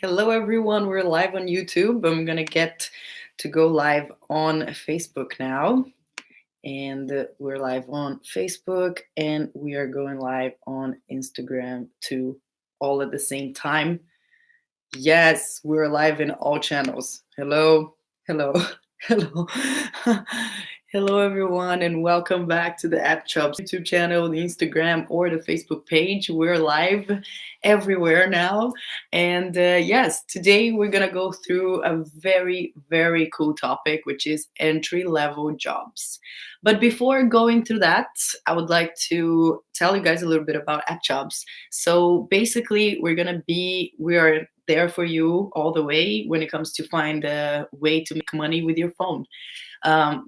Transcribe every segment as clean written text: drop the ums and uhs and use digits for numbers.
Hello, everyone. We're live on YouTube. I'm going to get to go live on Facebook now. And we're live on Facebook and we are going live on Instagram too, all at the same time. Yes, we're live in all channels. Hello, hello, hello. Hello, everyone, and welcome back to the AppJobs YouTube channel, the Instagram, or the Facebook page. We're live everywhere now. And yes, today we're going to go through a very, very cool topic, which is entry-level jobs. But before going through that, I would like to tell you guys a little bit about AppJobs. So basically, we are there for you all the way when it comes to find a way to make money with your phone.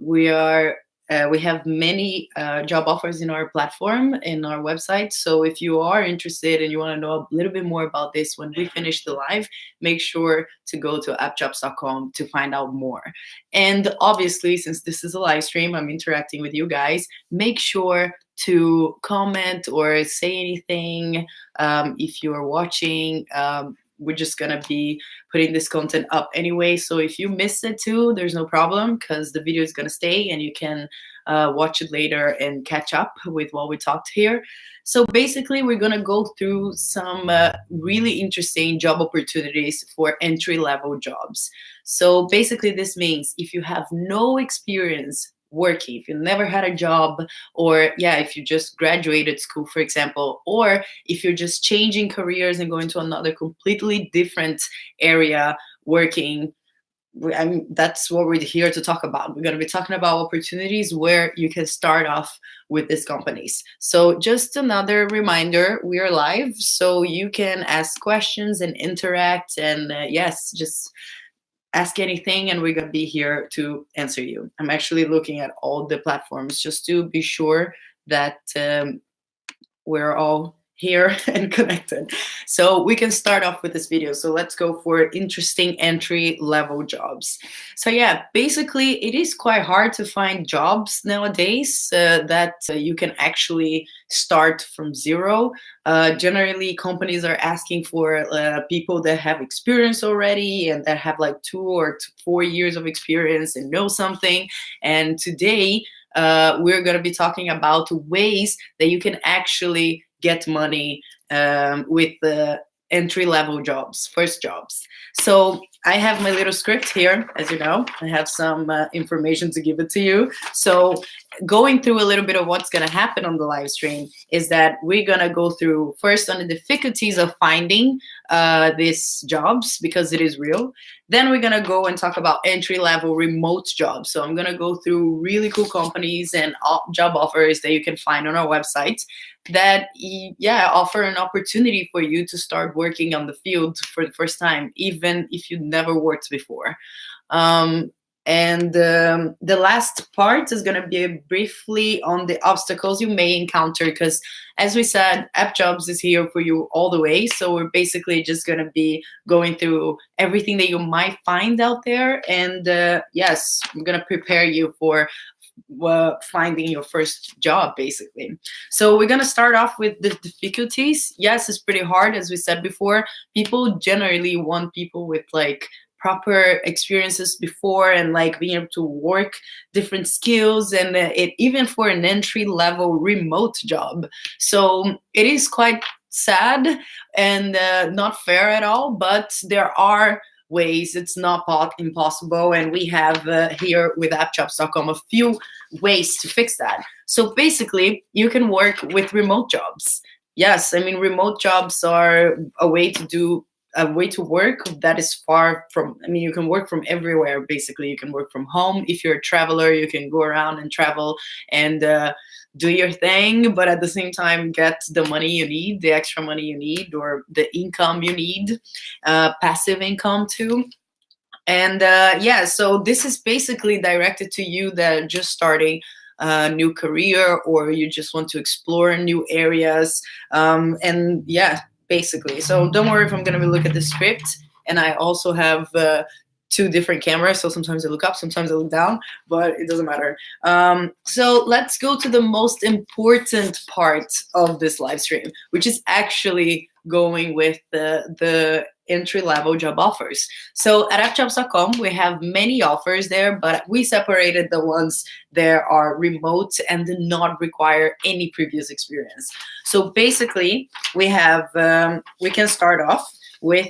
We have many job offers in our platform, in our website. So if you are interested and you want to know a little bit more about this when we finish the live, make sure to go to appjobs.com to find out more. And obviously, since this is a live stream, I'm interacting with you guys. Make sure to comment or say anything if you are watching. We're just gonna be putting this content up anyway, so if you miss it too, there's no problem, because the video is gonna stay and you can watch it later and catch up with what we talked here. So basically, we're gonna go through some really interesting job opportunities for entry-level jobs. So basically, this means if you have no experience working, if you never had a job, or if you just graduated school, for example, or if you're just changing careers and going to another completely different area working, that's what we're here to talk about. We're going to be talking about opportunities where you can start off with these companies. So just another reminder, we are live, so you can ask questions and interact, and just ask anything and we're going to be here to answer you. I'm actually looking at all the platforms just to be sure that we're all here and connected. So we can start off with this video. So let's go for interesting entry-level jobs. So basically it is quite hard to find jobs nowadays that you can actually start from zero. Generally, companies are asking for people that have experience already and that have like 2 or 4 years of experience and know something. And today we're going to be talking about ways that you can actually get money with entry-level jobs, first jobs. So I have my little script here, as you know. I have some information to give it to you. So going through a little bit of what's going to happen on the live stream is that we're going to go through first on the difficulties of finding these jobs, because it is real. Then we're going to go and talk about entry-level remote jobs. So I'm going to go through really cool companies and job offers that you can find on our website that offer an opportunity for you to start working on the field for the first time, even if you never worked before. And the last part is going to be briefly on the obstacles you may encounter, because as we said, AppJobs is here for you all the way. So we're basically just going to be going through everything that you might find out there. And yes, I'm going to prepare you for finding your first job, basically. So we're going to start off with the difficulties. Yes, it's pretty hard. As we said before, people generally want people with like proper experiences before and like being able to work different skills, and it even for an entry-level remote job. So it is quite sad and not fair at all, but there are ways. It's not impossible, and we have here with appjobs.com a few ways to fix that. So basically, you can work with remote jobs. Yes, I mean, remote jobs are a way to work that is far from, I mean, you can work from everywhere. Basically, you can work from home. If you're a traveler, you can go around and travel and do your thing, but at the same time get the money you need, the extra money you need, or the income you need, passive income too. And so this is basically directed to you that are just starting a new career, or you just want to explore new areas. Basically. So don't worry if I'm going to look at the script. And I also have 2 different cameras. So sometimes I look up, sometimes I look down, but it doesn't matter. So let's go to the most important part of this live stream, which is actually going with the entry-level job offers. So at appjobs.com, we have many offers there, but we separated the ones that are remote and do not require any previous experience. So basically, we can start off with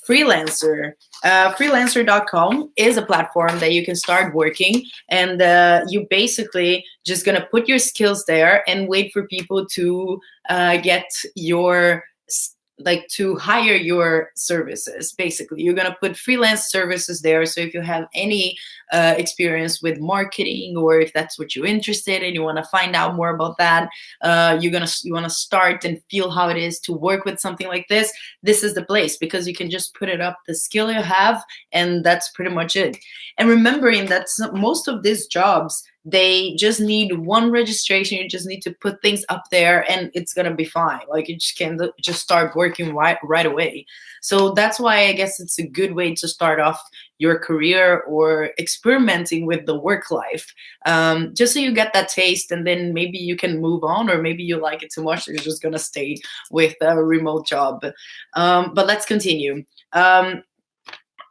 freelancer. Freelancer.com is a platform that you can start working, and you basically just gonna put your skills there and wait for people to get your to hire your services. Basically, you're gonna put freelance services there. So if you have any experience with marketing, or if that's what you're interested in, you want to find out more about that, you want to start and feel how it is to work with something like this. This is the place, because you can just put it up the skill you have, and that's pretty much it. And remembering that most of these jobs, they just need one registration. You just need to put things up there and it's gonna be fine. Like, you just can just start working right away. So that's why I guess it's a good way to start off your career or experimenting with the work life, just so you get that taste, and then maybe you can move on, or maybe you like it too much, so you're just gonna stay with a remote job. But let's continue.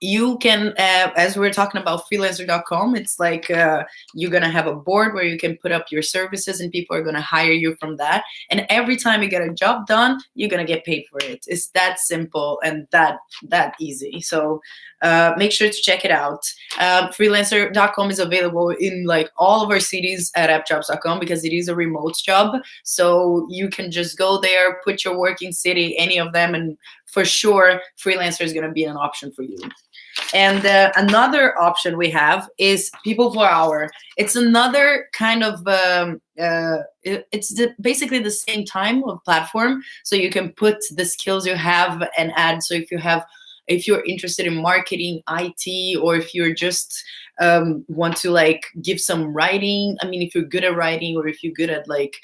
You can, as we're talking about freelancer.com, it's like you're going to have a board where you can put up your services and people are going to hire you from that. And every time you get a job done, you're going to get paid for it. It's that simple and that easy. So make sure to check it out. Freelancer.com is available in like all of our cities at appjobs.com, because it is a remote job. So you can just go there, put your working city, any of them, and for sure, freelancer is going to be an option for you. And another option we have is People per Hour. It's another kind of basically the same time of platform. So you can put the skills you have and add. So if you're interested in marketing, IT, or if you're just want to like give some writing. I mean, if you're good at writing, or if you're good at like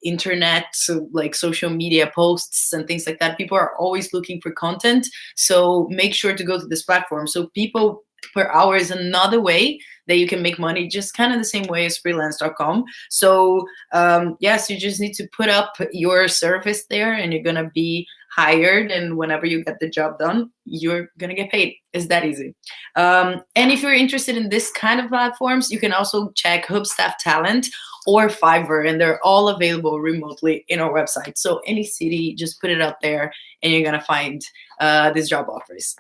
internet, so like social media posts and things like that, people are always looking for content. So make sure to go to this platform. So People per Hour is another way that you can make money, just kind of the same way as freelance.com. So yes, you just need to put up your service there, and you're gonna be hired, and whenever you get the job done, you're gonna get paid. It's that easy. And if you're interested in this kind of platforms, you can also check Hubstaff Talent or Fiverr, and they're all available remotely in our website. So any city, just put it up there and you're gonna find these job offers.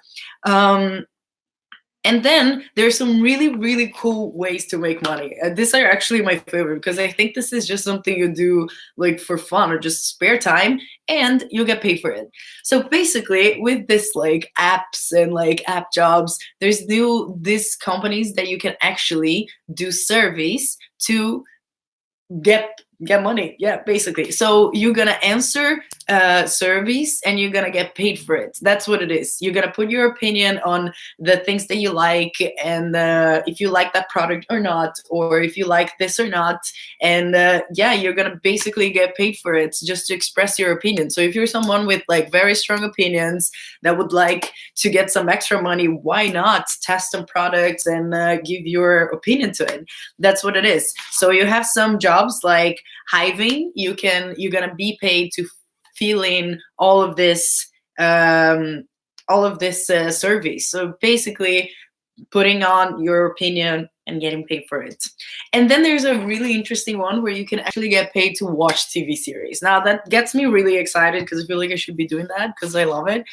And then there's some really, really cool ways to make money. These are actually my favorite, because I think this is just something you do like for fun or just spare time, and you get paid for it. So basically, with this like apps and like AppJobs, there's these companies that you can actually do surveys to get money. Yeah, basically. So you're gonna answer surveys and you're gonna get paid for it. That's what it is. You're gonna put your opinion on the things that you like, and if you like that product or not, or if you like this or not. And yeah, you're gonna basically get paid for it just to express your opinion. So if you're someone with like very strong opinions that would like to get some extra money, why not test some products and give your opinion to it? That's what it is. So you have some jobs like hiving. You're gonna be paid to fill in all of this surveys. So basically, putting on your opinion and getting paid for it. And then there's a really interesting one where you can actually get paid to watch TV series. Now that gets me really excited, because I feel like I should be doing that, because I love it.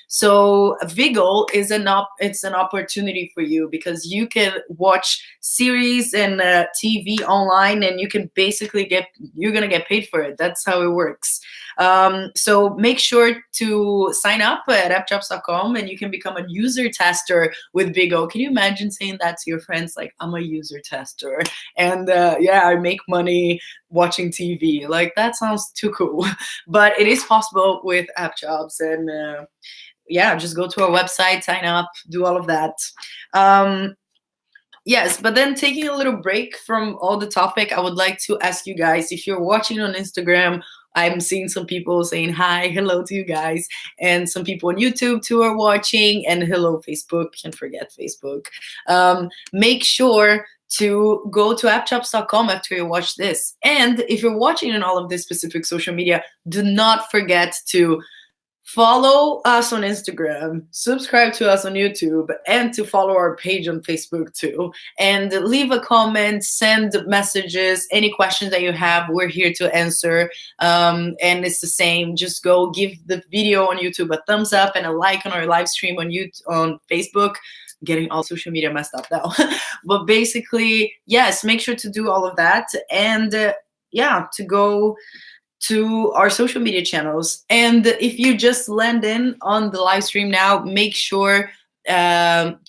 So Viggle is an opportunity for you, because you can watch series and TV online, and you can basically you're gonna get paid for it. That's how it works. So make sure to sign up at appjobs.com, and you can become a user tester with Viggle. Can you imagine saying that to your friends, like, I'm a user tester, and yeah, I make money watching TV? Like, that sounds too cool. But it is possible with AppJobs, and yeah, just go to our website, sign up, do all of that. Yes, but then taking a little break from all the topic, I would like to ask you guys, if you're watching on Instagram, I'm seeing some people saying hi, hello to you guys, and some people on YouTube too are watching, and hello Facebook, can't forget Facebook. Make sure to go to appjobs.com after you watch this. And if you're watching in all of this specific social media, do not forget to follow us on Instagram, subscribe to us on YouTube, and to follow our page on Facebook too. And leave a comment, send messages, any questions that you have, we're here to answer. And it's the same, just go give the video on YouTube a thumbs up and a like on our live stream on YouTube, on Facebook. Getting all social media messed up now. But basically, yes, make sure to do all of that. And yeah, to go to our social media channels. And if you just land in on the live stream now, make sure I'm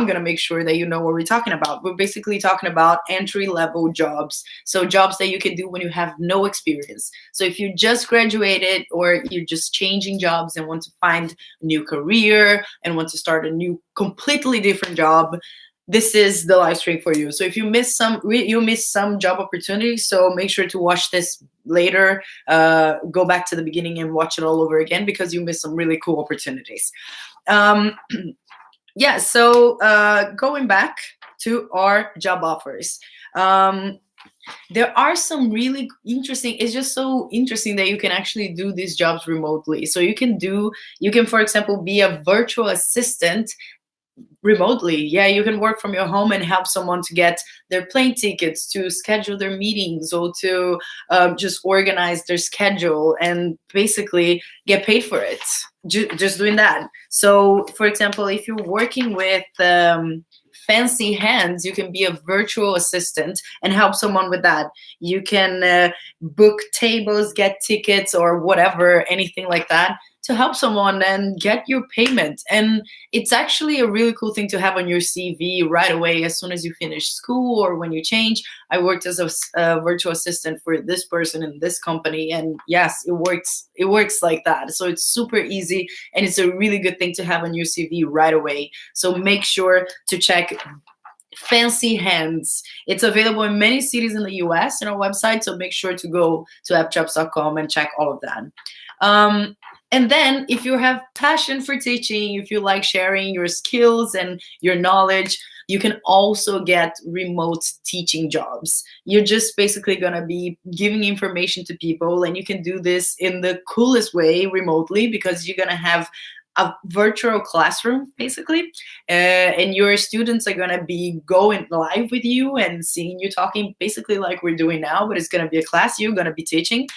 gonna make sure that you know what we're talking about. We're basically talking about entry-level jobs, so jobs that you can do when you have no experience. So if you just graduated or you're just changing jobs and want to find a new career and want to start a new completely different job, this is the live stream for you. So if you miss some job opportunities, so make sure to watch this later, go back to the beginning and watch it all over again, because you missed some really cool opportunities. Yeah, so going back to our job offers. There are some really interesting, it's just so interesting that you can actually do these jobs remotely. So you can, for example, be a virtual assistant remotely. Yeah, you can work from your home and help someone to get their plane tickets, to schedule their meetings, or to just organize their schedule and basically get paid for it. Just doing that. So, for example, if you're working with fancy hands, you can be a virtual assistant and help someone with that. You can book tables, get tickets, or whatever, anything like that, to help someone and get your payment. And it's actually a really cool thing to have on your CV right away as soon as you finish school or when you change. I worked as a virtual assistant for this person in this company, and yes, it works like that. So it's super easy, and it's a really good thing to have on your CV right away. So make sure to check Fancy Hands. It's available in many cities in the US in our website, so make sure to go to appjobs.com and check all of that. And then if you have passion for teaching, if you like sharing your skills and your knowledge, you can also get remote teaching jobs. You're just basically gonna be giving information to people, and you can do this in the coolest way remotely, because you're gonna have a virtual classroom basically, and your students are gonna be going live with you and seeing you talking basically like we're doing now, but it's gonna be a class you're gonna be teaching.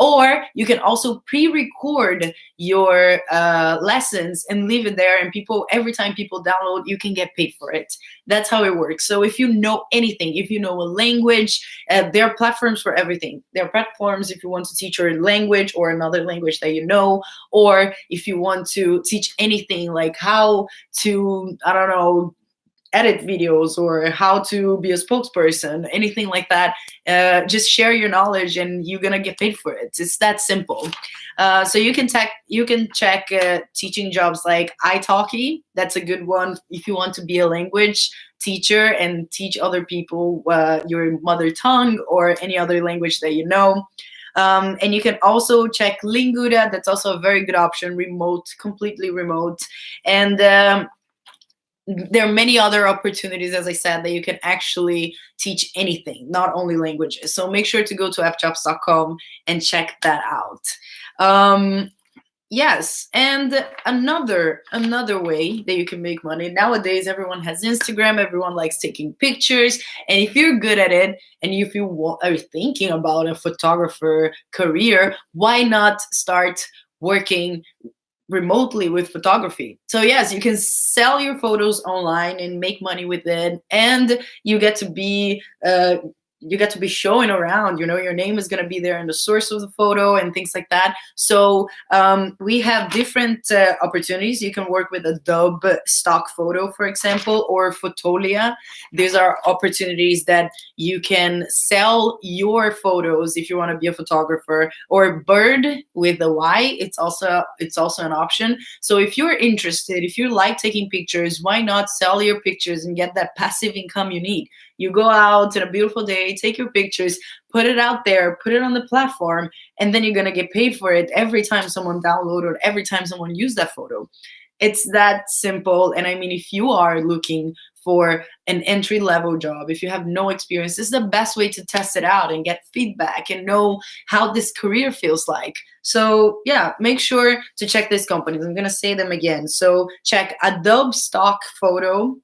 Or you can also pre-record your lessons and leave it there, and every time people download, you can get paid for it. That's how it works. So if you know anything, if you know a language, there are platforms for everything. There are platforms if you want to teach your language or another language that you know, or if you want to teach anything like how to, I don't know, edit videos or how to be a spokesperson, anything like that. Just share your knowledge and you're gonna get paid for it. It's that simple. So you can check teaching jobs like italki. That's a good one if you want to be a language teacher and teach other people your mother tongue or any other language that you know. And you can also check Lingura. That's also a very good option, completely remote. And there are many other opportunities, as I said, that you can actually teach anything, not only languages. So make sure to go to appjobs.com and check that out. Yes, and another way that you can make money. Nowadays, everyone has Instagram, everyone likes taking pictures, and if you're good at it, and if you are thinking about a photographer career, why not start working remotely with photography? So yes, you can sell your photos online and make money with it, and you get to be showing around, your name is going to be there in the source of the photo and things like that. So we have different opportunities. You can work with Adobe stock photo, for example, or Fotolia. These are opportunities that you can sell your photos if you want to be a photographer, or Bird with a Y. It's also an option. So if you're interested, if you like taking pictures, why not sell your pictures and get that passive income you need? You go out on a beautiful day, take your pictures, put it out there, put it on the platform, and then you're going to get paid for it every time someone downloads or every time someone uses that photo. It's that simple. And I mean, if you are looking for an entry-level job, if you have no experience, this is the best way to test it out and get feedback and know how this career feels like. So yeah, make sure to check these companies. I'm gonna say them again. So check Adobe Stock Photo,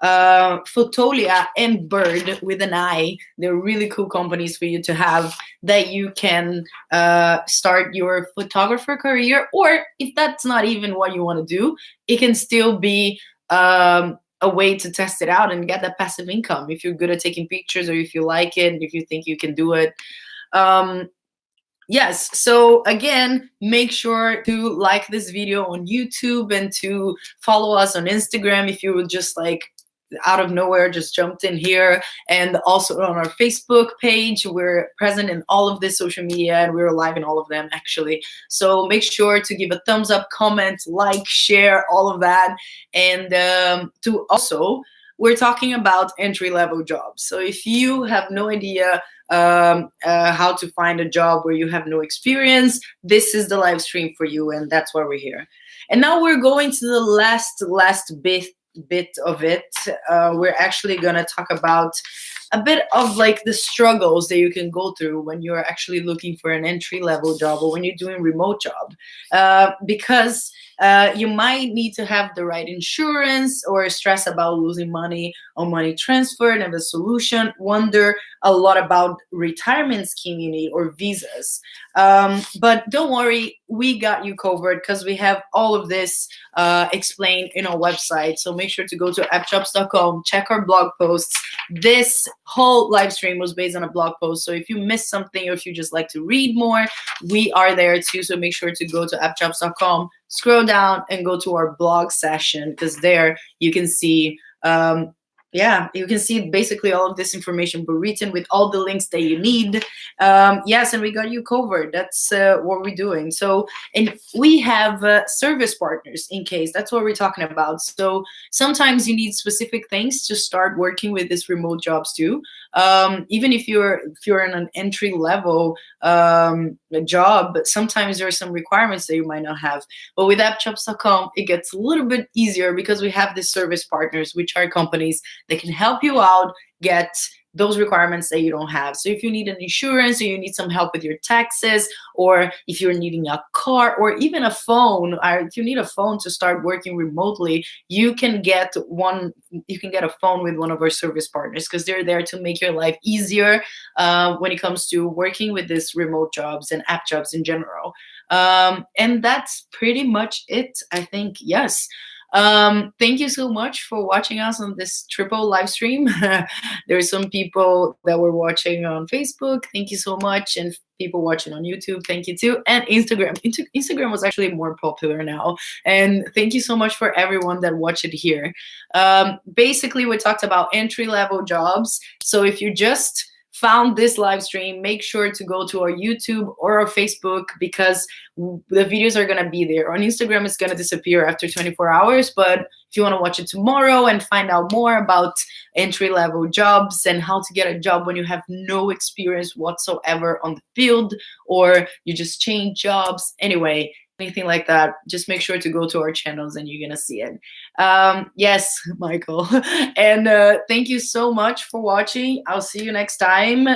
Fotolia, and Bird with an I. They're really cool companies for you to have, that you can start your photographer career. Or if that's not even what you want to do, it can still be a way to test it out and get that passive income if you're good at taking pictures, or if you like it, if you think you can do it. Yes, so again, make sure to like this video on YouTube and to follow us on Instagram if you would just like out of nowhere just jumped in here, and also on our Facebook page. We're present in all of this social media, and we're live in all of them actually. So make sure to give a thumbs up, comment, like, share, all of that. And to also, we're talking about entry-level jobs. So if you have no idea how to find a job where you have no experience, this is the live stream for you, and that's why we're here. And now we're going to the last bit of it. We're actually gonna talk about a bit of like the struggles that you can go through when you're actually looking for an entry-level job, or when you're doing remote job, because you might need to have the right insurance, or stress about losing money on money transfer and have a solution, wonder a lot about retirement scheme you need, or visas. But don't worry, we got you covered, because we have all of this explained in our website. So make sure to go to appjobs.com, check our blog posts. This whole live stream was based on a blog post. So if you missed something, or if you just like to read more, we are there too. So make sure to go to appjobs.com, scroll down, and go to our blog session, because there you can see yeah, you can see basically all of this information, but written with all the links that you need. Yes, and we got you covered. That's what we're doing. So, and we have service partners in case. That's what we're talking about. So sometimes you need specific things to start working with these remote jobs too. Even if you're in an entry level job, but sometimes there are some requirements that you might not have. But with appjobs.com, it gets a little bit easier, because we have these service partners, which are companies that can help you out get those requirements that you don't have. So if you need an insurance, or you need some help with your taxes, or if you're needing a car, or even a phone, or if you need a phone to start working remotely, you can get a phone with one of our service partners, because they're there to make your life easier when it comes to working with these remote jobs and app jobs in general. And that's pretty much it, I think. Yes. Thank you so much for watching us on this triple live stream. There's some people that were watching on Facebook. Thank you so much. And people watching on YouTube, thank you too. And Instagram. Instagram was actually more popular now. And thank you so much for everyone that watched it here. Basically, we talked about entry-level jobs. So if you just found this live stream, make sure to go to our YouTube or our Facebook, because the videos are going to be there. On Instagram, it's going to disappear after 24 hours. But if you want to watch it tomorrow and find out more about entry-level jobs and how to get a job when you have no experience whatsoever on the field, or you just change jobs, anyway, anything like that, just make sure to go to our channels and you're gonna see it. Yes, Michael. And thank you so much for watching. I'll see you next time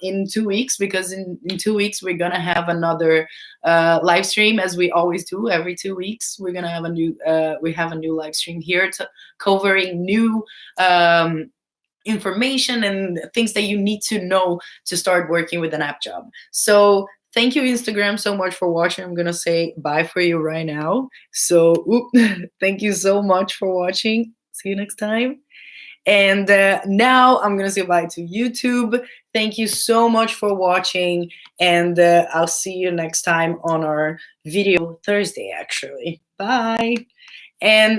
in 2 weeks, because in 2 weeks we're gonna have another live stream, as we always do. Every 2 weeks we're gonna have a new live stream here covering new information and things that you need to know to start working with an app job. So thank you, Instagram, so much for watching. I'm going to say bye for you right now. So thank you so much for watching. See you next time. And now I'm going to say bye to YouTube. Thank you so much for watching. And I'll see you next time on our video Thursday, actually. Bye. And